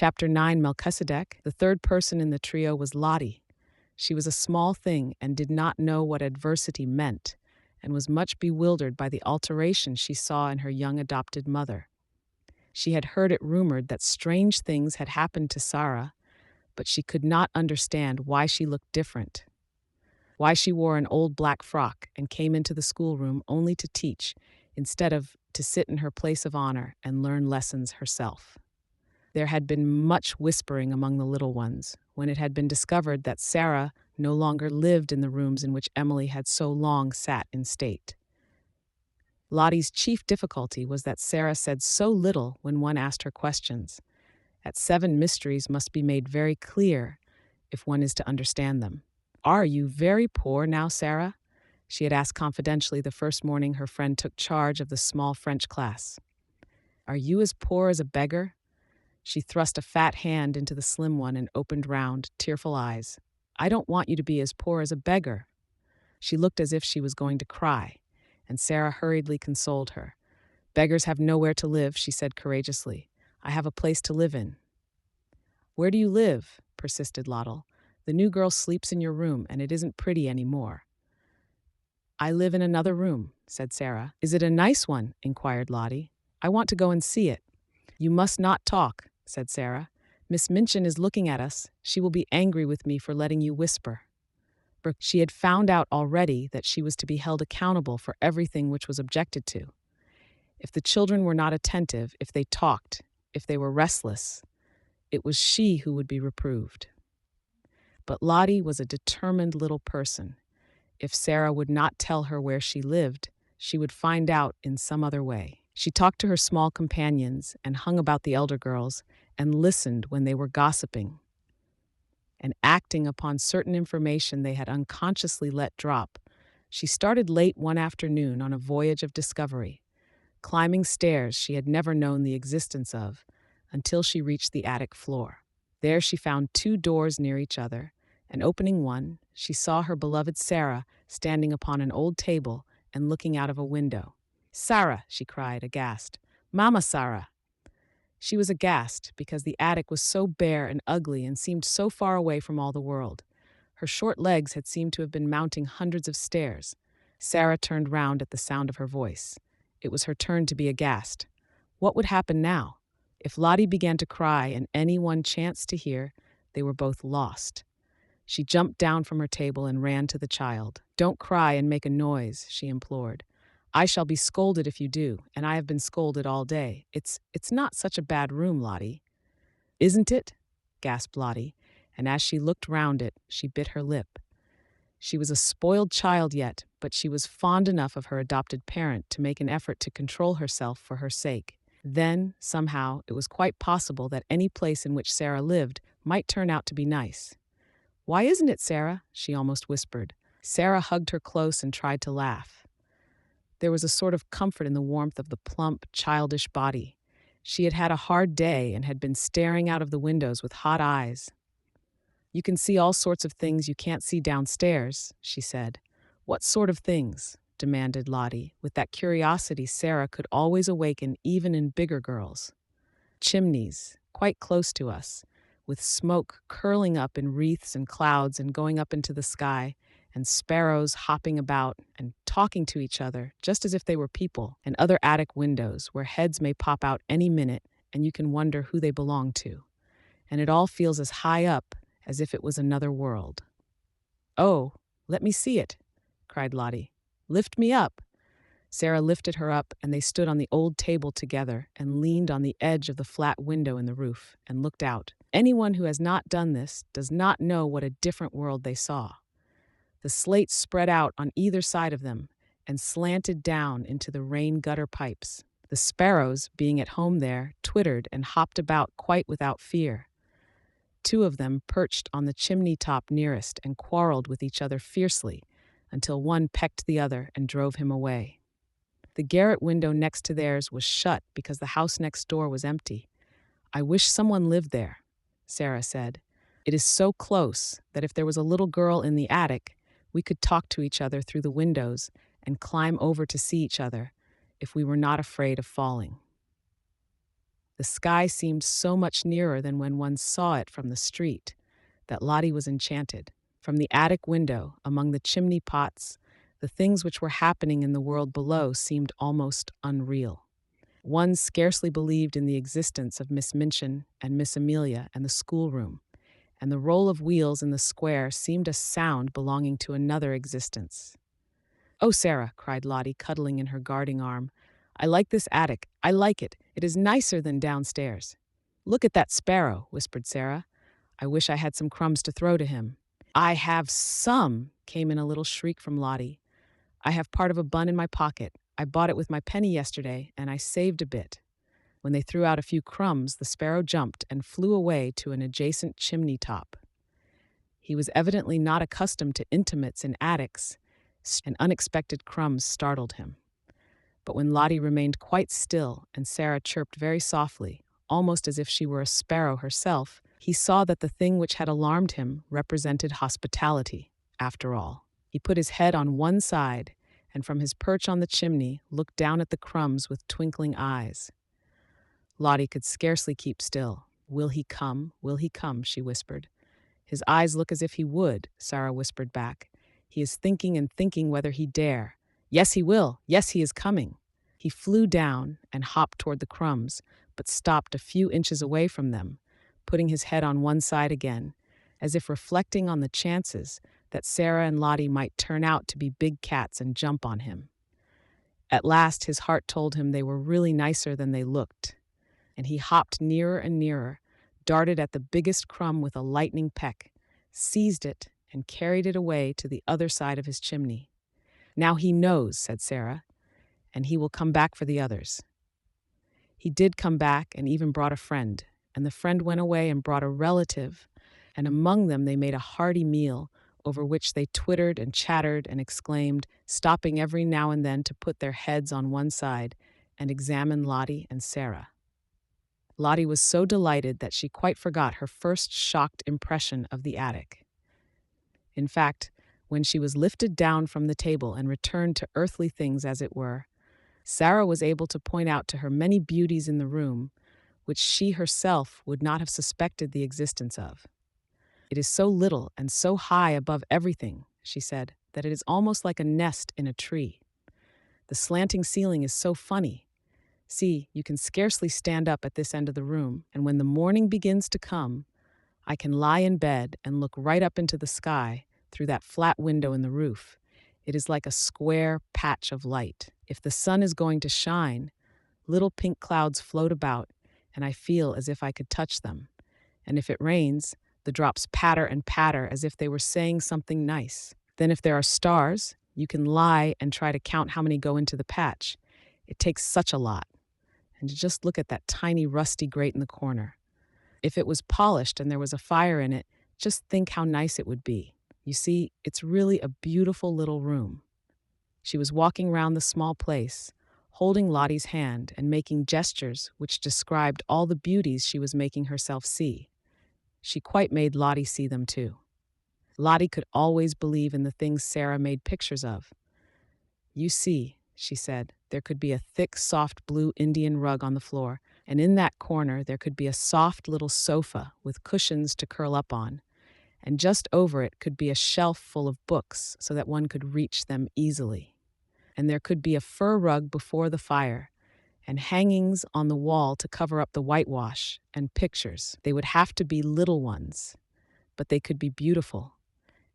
Chapter 9, Melchisedec. The third person in the trio was Lottie. She was a small thing and did not know what adversity meant, and was much bewildered by the alteration she saw in her young adopted mother. She had heard it rumored that strange things had happened to Sarah, but she could not understand why she looked different, why she wore an old black frock and came into the schoolroom only to teach, instead of to sit in her place of honor and learn lessons herself. There had been much whispering among the little ones when it had been discovered that Sarah no longer lived in the rooms in which Emily had so long sat in state. Lottie's chief difficulty was that Sarah said so little when one asked her questions. At 7 mysteries must be made very clear if one is to understand them. "Are you very poor now, Sarah?" she had asked confidentially the first morning her friend took charge of the small French class. "Are you as poor as a beggar?" She thrust a fat hand into the slim one and opened round, tearful eyes. "I don't want you to be as poor as a beggar." She looked as if she was going to cry, and Sarah hurriedly consoled her. "Beggars have nowhere to live," she said courageously. "I have a place to live in." "Where do you live?" persisted Lottie. "The new girl sleeps in your room, and it isn't pretty any more." "I live in another room," said Sarah. "Is it a nice one?" inquired Lottie. "I want to go and see it." "You must not talk," said Sarah. "Miss Minchin is looking at us. She will be angry with me for letting you whisper." For she had found out already that she was to be held accountable for everything which was objected to. If the children were not attentive, if they talked, if they were restless, it was she who would be reproved. But Lottie was a determined little person. If Sarah would not tell her where she lived, she would find out in some other way. She talked to her small companions and hung about the elder girls and listened when they were gossiping and acting upon certain information they had unconsciously let drop. She started late one afternoon on a voyage of discovery, climbing stairs she had never known the existence of, until she reached the attic floor. There she found 2 doors near each other, and opening one, she saw her beloved Sarah standing upon an old table and looking out of a window. "Sarah!" she cried, aghast. "Mama Sarah!" She was aghast because the attic was so bare and ugly and seemed so far away from all the world. Her short legs had seemed to have been mounting hundreds of stairs. Sarah turned round at the sound of her voice. It was her turn to be aghast. What would happen now? If Lottie began to cry and anyone chanced to hear, they were both lost. She jumped down from her table and ran to the child. "Don't cry and make a noise," she implored. "I shall be scolded if you do, and I have been scolded all day. It's not such a bad room, Lottie." "Isn't it?" gasped Lottie, and as she looked round it, she bit her lip. She was a spoiled child yet, but she was fond enough of her adopted parent to make an effort to control herself for her sake. Then, somehow, it was quite possible that any place in which Sarah lived might turn out to be nice. "Why isn't it, Sarah?" she almost whispered. Sarah hugged her close and tried to laugh. There was a sort of comfort in the warmth of the plump, childish body. She had had a hard day and had been staring out of the windows with hot eyes. "You can see all sorts of things you can't see downstairs," she said. "What sort of things?" demanded Lottie, with that curiosity Sarah could always awaken even in bigger girls. "Chimneys, quite close to us, with smoke curling up in wreaths and clouds and going up into the sky, and sparrows hopping about and talking to each other just as if they were people, and other attic windows where heads may pop out any minute and you can wonder who they belong to. And it all feels as high up as if it was another world." "Oh, let me see it," cried Lottie. "Lift me up." Sarah lifted her up, and they stood on the old table together and leaned on the edge of the flat window in the roof and looked out. Anyone who has not done this does not know what a different world they saw. The slates spread out on either side of them and slanted down into the rain gutter pipes. The sparrows, being at home there, twittered and hopped about quite without fear. 2 of them perched on the chimney top nearest and quarreled with each other fiercely until one pecked the other and drove him away. The garret window next to theirs was shut because the house next door was empty. "I wish someone lived there," Sarah said. "It is so close that if there was a little girl in the attic, we could talk to each other through the windows and climb over to see each other if we were not afraid of falling." The sky seemed so much nearer than when one saw it from the street that Lottie was enchanted. From the attic window, among the chimney pots, the things which were happening in the world below seemed almost unreal. One scarcely believed in the existence of Miss Minchin and Miss Amelia and the schoolroom, and the roll of wheels in the square seemed a sound belonging to another existence. "Oh, Sarah," cried Lottie, cuddling in her guarding arm, "I like this attic. I like it. It is nicer than downstairs." "Look at that sparrow," whispered Sarah. "I wish I had some crumbs to throw to him." "I have some," came in a little shriek from Lottie. "I have part of a bun in my pocket. I bought it with my penny yesterday, and I saved a bit." When they threw out a few crumbs, the sparrow jumped and flew away to an adjacent chimney top. He was evidently not accustomed to intimates in attics, and unexpected crumbs startled him. But when Lottie remained quite still and Sarah chirped very softly, almost as if she were a sparrow herself, he saw that the thing which had alarmed him represented hospitality, after all. He put his head on one side and from his perch on the chimney looked down at the crumbs with twinkling eyes. Lottie could scarcely keep still. "Will he come? Will he come?" she whispered. "His eyes look as if he would," Sarah whispered back. "He is thinking and thinking whether he dare. Yes, he will. Yes, he is coming." He flew down and hopped toward the crumbs, but stopped a few inches away from them, putting his head on one side again, as if reflecting on the chances that Sarah and Lottie might turn out to be big cats and jump on him. At last his heart told him they were really nicer than they looked, and he hopped nearer and nearer, darted at the biggest crumb with a lightning peck, seized it, and carried it away to the other side of his chimney. "Now he knows," said Sarah, "and he will come back for the others." He did come back and even brought a friend, and the friend went away and brought a relative, and among them they made a hearty meal, over which they twittered and chattered and exclaimed, stopping every now and then to put their heads on one side and examine Lottie and Sarah. Lottie was so delighted that she quite forgot her first shocked impression of the attic. In fact, when she was lifted down from the table and returned to earthly things as it were, Sarah was able to point out to her many beauties in the room, which she herself would not have suspected the existence of. "It is so little and so high above everything," she said, "that it is almost like a nest in a tree. The slanting ceiling is so funny. See, you can scarcely stand up at this end of the room, and when the morning begins to come, I can lie in bed and look right up into the sky through that flat window in the roof. It is like a square patch of light. If the sun is going to shine, little pink clouds float about, and I feel as if I could touch them. And if it rains, the drops patter and patter as if they were saying something nice. Then if there are stars, you can lie and try to count how many go into the patch. It takes such a lot. And just look at that tiny rusty grate in the corner. If it was polished and there was a fire in it, just think how nice it would be. You see, it's really a beautiful little room." She was walking round the small place, holding Lottie's hand and making gestures which described all the beauties she was making herself see. She quite made Lottie see them too. Lottie could always believe in the things Sarah made pictures of. "You see," she said, "there could be a thick, soft blue Indian rug on the floor, and in that corner there could be a soft little sofa with cushions to curl up on, and just over it could be a shelf full of books so that one could reach them easily. And there could be a fur rug before the fire, and hangings on the wall to cover up the whitewash, and pictures. They would have to be little ones, but they could be beautiful.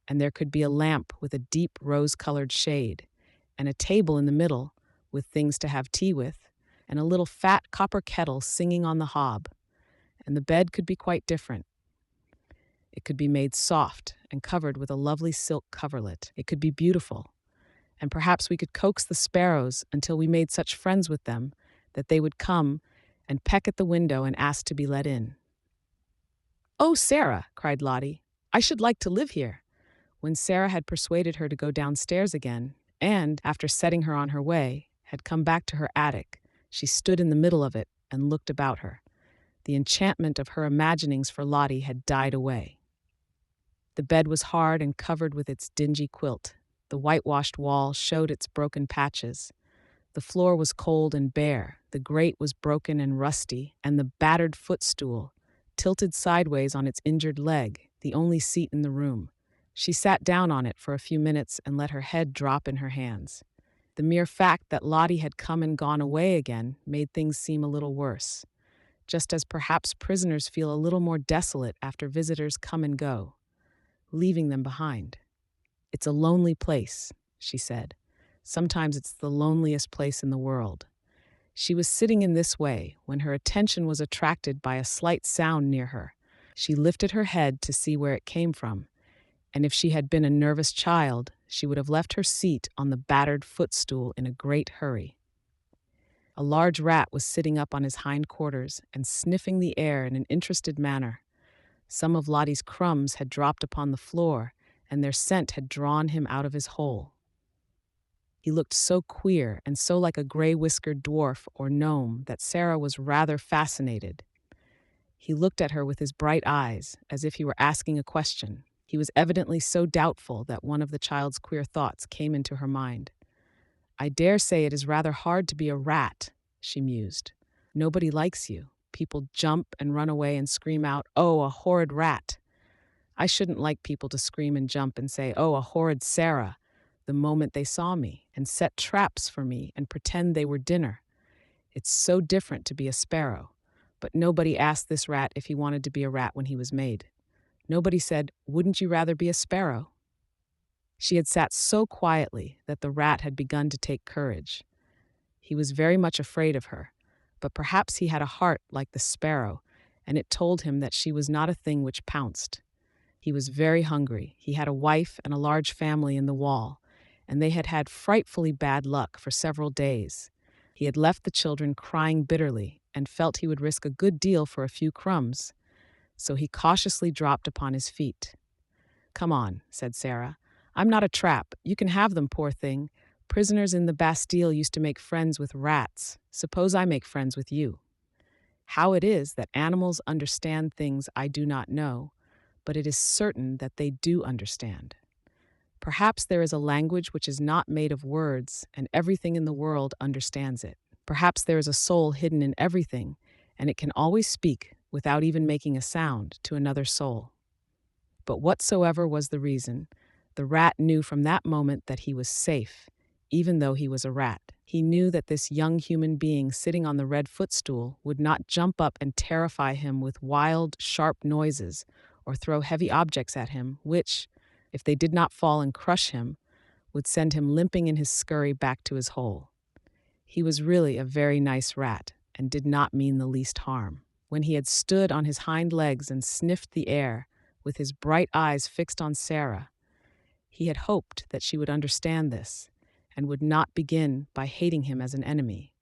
And there could be a lamp with a deep rose-colored shade, and a table in the middle with things to have tea with, and a little fat copper kettle singing on the hob. And the bed could be quite different. It could be made soft and covered with a lovely silk coverlet. It could be beautiful. And perhaps we could coax the sparrows until we made such friends with them that they would come and peck at the window and ask to be let in." "Oh, Sarah," cried Lottie, "I should like to live here." When Sarah had persuaded her to go downstairs again, and, after setting her on her way, had come back to her attic, she stood in the middle of it and looked about her. The enchantment of her imaginings for Lottie had died away. The bed was hard and covered with its dingy quilt. The whitewashed wall showed its broken patches. The floor was cold and bare, the grate was broken and rusty, and the battered footstool, tilted sideways on its injured leg, the only seat in the room. She sat down on it for a few minutes and let her head drop in her hands. The mere fact that Lottie had come and gone away again made things seem a little worse, just as perhaps prisoners feel a little more desolate after visitors come and go, leaving them behind. "It's a lonely place," she said. "Sometimes it's the loneliest place in the world." She was sitting in this way when her attention was attracted by a slight sound near her. She lifted her head to see where it came from, and if she had been a nervous child, she would have left her seat on the battered footstool in a great hurry. A large rat was sitting up on his hind quarters and sniffing the air in an interested manner. Some of Lottie's crumbs had dropped upon the floor, and their scent had drawn him out of his hole. He looked so queer and so like a gray-whiskered dwarf or gnome that Sarah was rather fascinated. He looked at her with his bright eyes, as if he were asking a question. He was evidently so doubtful that one of the child's queer thoughts came into her mind. "I dare say it is rather hard to be a rat," she mused. "Nobody likes you. People jump and run away and scream out, 'Oh, a horrid rat!' I shouldn't like people to scream and jump and say, 'Oh, a horrid Sarah,' the moment they saw me, and set traps for me and pretend they were dinner. It's so different to be a sparrow. But nobody asked this rat if he wanted to be a rat when he was made. Nobody said, 'Wouldn't you rather be a sparrow?'" She had sat so quietly that the rat had begun to take courage. He was very much afraid of her, but perhaps he had a heart like the sparrow, and it told him that she was not a thing which pounced. He was very hungry. He had a wife and a large family in the wall, and they had had frightfully bad luck for several days. He had left the children crying bitterly and felt he would risk a good deal for a few crumbs, so he cautiously dropped upon his feet. "Come on," said Sarah. "I'm not a trap. You can have them, poor thing. Prisoners in the Bastille used to make friends with rats. Suppose I make friends with you." How it is that animals understand things I do not know, but it is certain that they do understand. Perhaps there is a language which is not made of words, and everything in the world understands it. Perhaps there is a soul hidden in everything, and it can always speak, without even making a sound, to another soul. But whatsoever was the reason, the rat knew from that moment that he was safe, even though he was a rat. He knew that this young human being sitting on the red footstool would not jump up and terrify him with wild, sharp noises, or throw heavy objects at him, which, if they did not fall and crush him, would send him limping in his scurry back to his hole. He was really a very nice rat, and did not mean the least harm. When he had stood on his hind legs and sniffed the air, with his bright eyes fixed on Sarah, he had hoped that she would understand this, and would not begin by hating him as an enemy.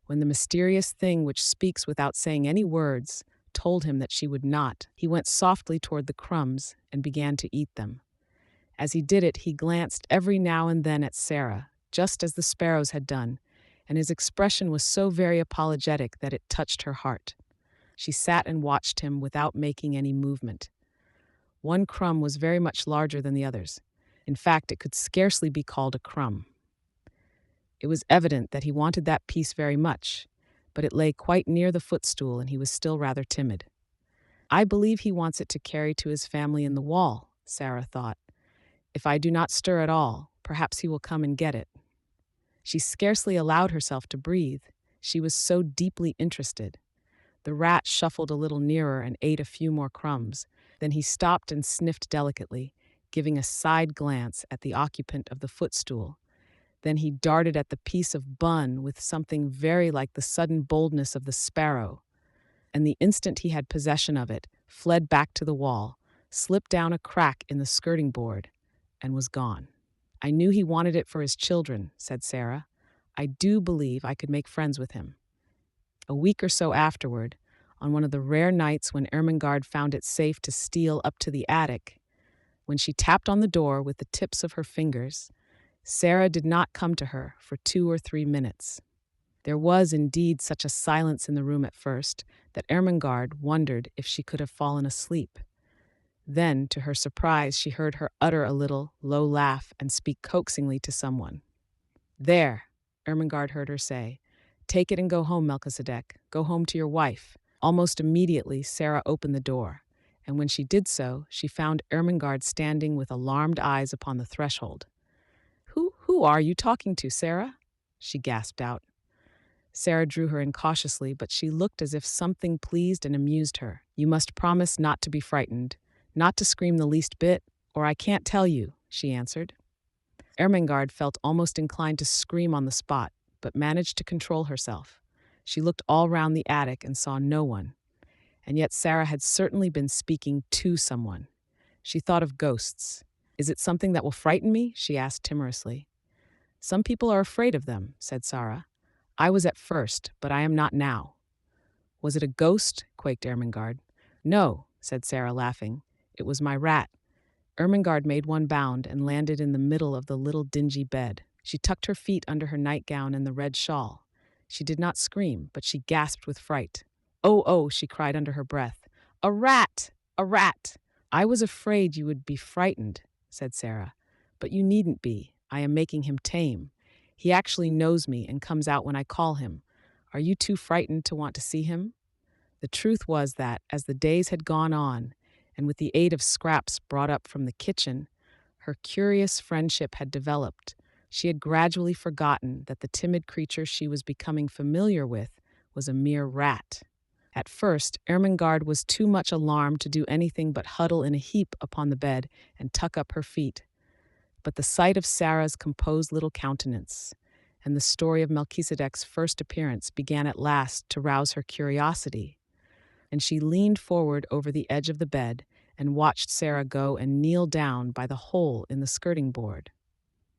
When the mysterious thing which speaks without saying any words told him that she would not, he went softly toward the crumbs and began to eat them. As he did it, he glanced every now and then at Sarah, just as the sparrows had done, and his expression was so very apologetic that it touched her heart. She sat and watched him without making any movement. One crumb was very much larger than the others. In fact, it could scarcely be called a crumb. It was evident that he wanted that piece very much, but it lay quite near the footstool and he was still rather timid. "I believe he wants it to carry to his family in the wall," Sarah thought. "If I do not stir at all, perhaps he will come and get it." She scarcely allowed herself to breathe. She was so deeply interested. The rat shuffled a little nearer and ate a few more crumbs. Then he stopped and sniffed delicately, giving a side glance at the occupant of the footstool. Then he darted at the piece of bun with something very like the sudden boldness of the sparrow, and the instant he had possession of it, fled back to the wall, slipped down a crack in the skirting board, and was gone. "I knew he wanted it for his children," said Sarah. "I do believe I could make friends with him." A week or so afterward, on one of the rare nights when Ermengarde found it safe to steal up to the attic, when she tapped on the door with the tips of her fingers, Sarah did not come to her for 2 or 3 minutes. There was indeed such a silence in the room at first that Ermengarde wondered if she could have fallen asleep. Then, to her surprise, she heard her utter a little, low laugh and speak coaxingly to someone. "There," Ermengarde heard her say. Take it and go home, Melchisedec. Go home to your wife. Almost immediately, Sarah opened the door, and when she did so, she found Ermengarde standing with alarmed eyes upon the threshold. Who are you talking to, Sarah? She gasped out. Sarah drew her in cautiously, but she looked as if something pleased and amused her. You must promise not to be frightened, not to scream the least bit, or I can't tell you, she answered. Ermengarde felt almost inclined to scream on the spot, but managed to control herself. She looked all round the attic and saw no one. And yet Sarah had certainly been speaking to someone. She thought of ghosts. Is it something that will frighten me? She asked timorously. Some people are afraid of them, said Sarah. I was at first, but I am not now. Was it a ghost? Quaked Ermengarde. No, said Sarah, laughing. It was my rat. Ermengarde made one bound and landed in the middle of the little dingy bed. She tucked her feet under her nightgown and the red shawl. She did not scream, but she gasped with fright. Oh, oh, she cried under her breath. A rat! A rat! I was afraid you would be frightened, said Sarah. But you needn't be. I am making him tame. He actually knows me and comes out when I call him. Are you too frightened to want to see him? The truth was that, as the days had gone on, and with the aid of scraps brought up from the kitchen, her curious friendship had developed. She had gradually forgotten that the timid creature she was becoming familiar with was a mere rat. At first, Ermengarde was too much alarmed to do anything but huddle in a heap upon the bed and tuck up her feet. But the sight of Sarah's composed little countenance and the story of Melchisedec's first appearance began at last to rouse her curiosity, and she leaned forward over the edge of the bed and watched Sarah go and kneel down by the hole in the skirting board.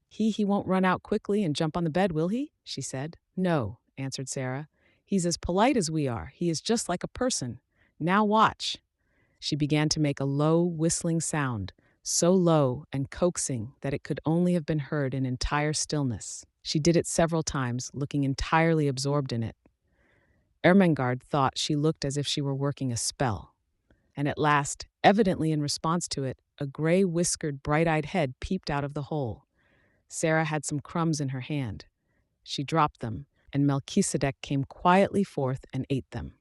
He won't run out quickly and jump on the bed, will he? She said. No, answered Sarah. He's as polite as we are. He is just like a person. Now watch. She began to make a low, whistling sound, so low and coaxing that it could only have been heard in entire stillness. She did it several times, looking entirely absorbed in it. Ermengarde thought she looked as if she were working a spell. And at last, evidently in response to it, a gray-whiskered, bright-eyed head peeped out of the hole. Sarah had some crumbs in her hand. She dropped them, and Melchisedec came quietly forth and ate them.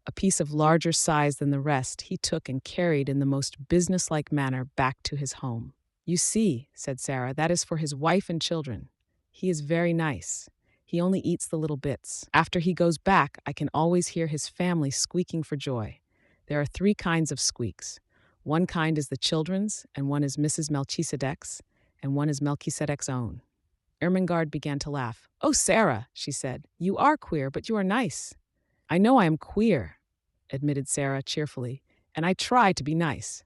A piece of larger size than the rest he took and carried in the most businesslike manner back to his home. You see, said Sarah, that is for his wife and children. He is very nice. He only eats the little bits. After he goes back, I can always hear his family squeaking for joy. There are 3 kinds of squeaks. One kind is the children's, and one is Mrs. Melchisedec's, and one is Melchisedec's own. Ermengarde began to laugh. Oh, Sarah, she said, you are queer, but you are nice. I know I am queer, admitted Sarah cheerfully, and I try to be nice.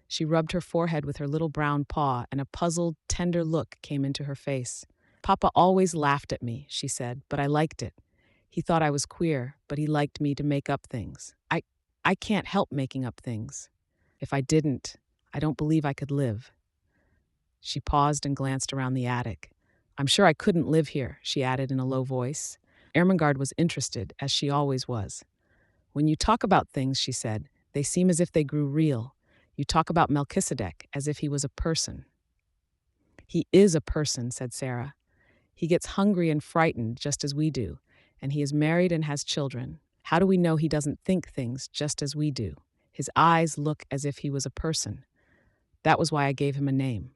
She rubbed her forehead with her little brown paw, and a puzzled, tender look came into her face. Papa always laughed at me, she said, but I liked it. He thought I was queer, but he liked me to make up things. I can't help making up things. If I didn't, I don't believe I could live. She paused and glanced around the attic. I'm sure I couldn't live here, she added in a low voice. Ermengarde was interested, as she always was. When you talk about things, she said, they seem as if they grew real. You talk about Melchisedec as if he was a person. He is a person, said Sarah. He gets hungry and frightened just as we do, and he is married and has children. How do we know he doesn't think things just as we do? His eyes look as if he was a person. That was why I gave him a name.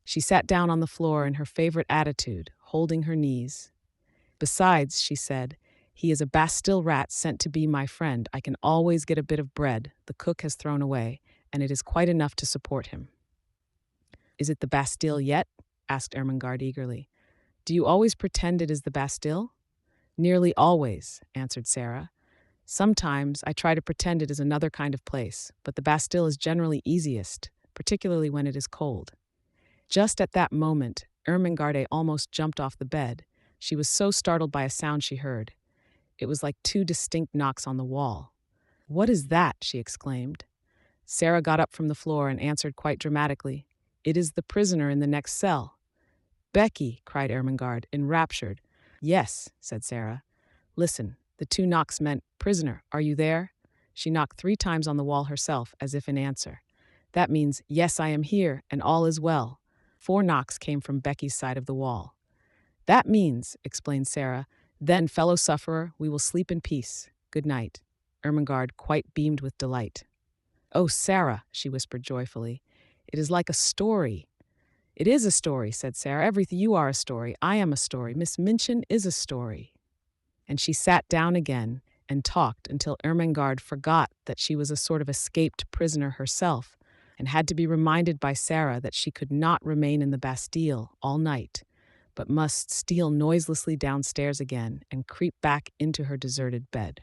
She sat down on the floor in her favorite attitude, holding her knees. Besides, she said, he is a Bastille rat sent to be my friend. I can always get a bit of bread the cook has thrown away, and it is quite enough to support him. Is it the Bastille yet? Asked Ermengarde eagerly. Do you always pretend it is the Bastille? Nearly always, answered Sarah. Sometimes I try to pretend it is another kind of place, but the Bastille is generally easiest, particularly when it is cold. Just at that moment, Ermengarde almost jumped off the bed. She was so startled by a sound she heard. It was like 2 distinct knocks on the wall. What is that? She exclaimed. Sarah got up from the floor and answered quite dramatically. It is the prisoner in the next cell. Becky, cried Ermengarde, enraptured. Yes, said Sarah. Listen, the 2 knocks meant, prisoner, are you there? She knocked 3 times on the wall herself, as if in answer. That means, yes, I am here, and all is well. 4 knocks came from Becky's side of the wall. That means, explained Sarah, then, fellow sufferer, we will sleep in peace. Good night. Ermengarde quite beamed with delight. Oh, Sarah, she whispered joyfully, it is like a story. It is a story, said Sarah. Everything you are a story. I am a story. Miss Minchin is a story. And she sat down again and talked until Ermengarde forgot that she was a sort of escaped prisoner herself and had to be reminded by Sarah that she could not remain in the Bastille all night, but must steal noiselessly downstairs again and creep back into her deserted bed.